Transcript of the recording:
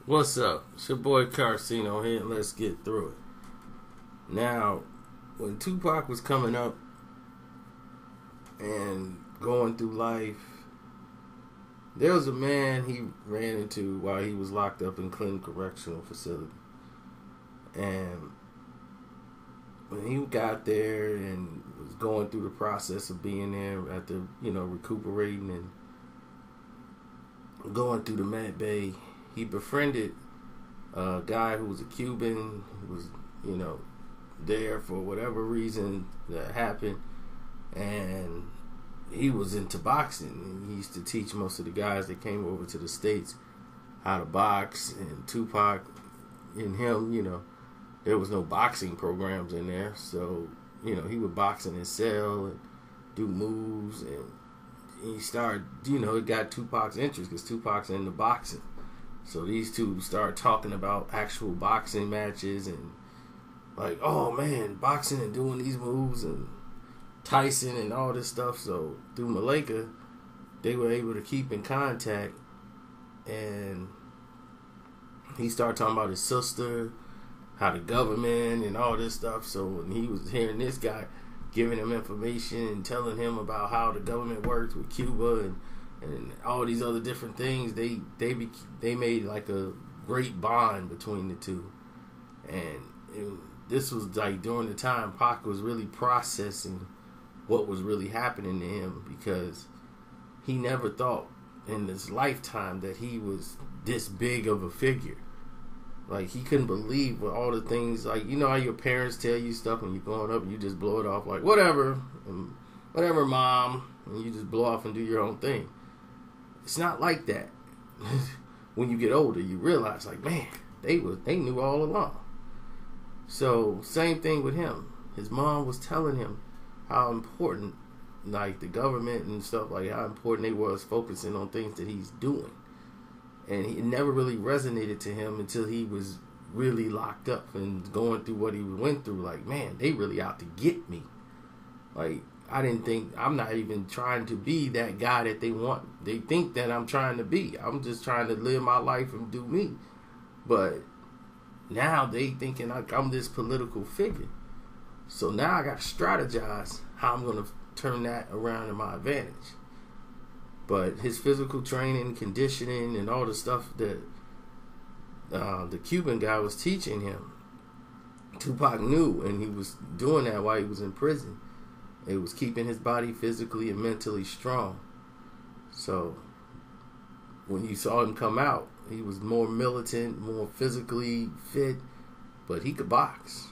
What's up? It's your boy Carcino here, and let's get through it. Now, when Tupac was coming up and going through life, there was a man he ran into while he was locked up in Clinton Correctional Facility. And when he got there and was going through the process of being there after, recuperating and going through the med bay, he befriended a guy who was a Cuban, who was, there for whatever reason that happened. And he was into boxing. And he used to teach most of the guys that came over to the States how to box. And Tupac and him, there was no boxing programs in there. So, he would box in his cell and do moves. And he started, it got Tupac's interest because Tupac's into boxing. So these two started talking about actual boxing matches and like, oh man, boxing and doing these moves and Tyson and all this stuff. So through Malika, they were able to keep in contact, and he started talking about his sister, how the government and all this stuff. So when he was hearing this guy giving him information and telling him about how the government works with Cuba and all these other different things, they made like a great bond between the two. And this was like during the time Pac was really processing what was really happening to him, because he never thought in his lifetime that he was this big of a figure. Like, he couldn't believe what all the things, like, how your parents tell you stuff when you're growing up and you just blow it off like, whatever, mom, and you just blow off and do your own thing. It's not like that. When you get older, you realize, like, man, they knew all along. So, same thing with him. His mom was telling him how important, like, the government and stuff, like, how important they was focusing on things that he's doing. And it never really resonated to him until he was really locked up and going through what he went through. Like, man, they really out to get me. Like, I'm not even trying to be that guy that they want. They think that I'm trying to be. I'm just trying to live my life and do me. But now they thinking like I'm this political figure. So now I got to strategize how I'm going to turn that around in my advantage. But his physical training, conditioning, and all the stuff that the Cuban guy was teaching him, Tupac knew, and he was doing that while he was in prison. It was keeping his body physically and mentally strong. So when you saw him come out, he was more militant, more physically fit, but he could box.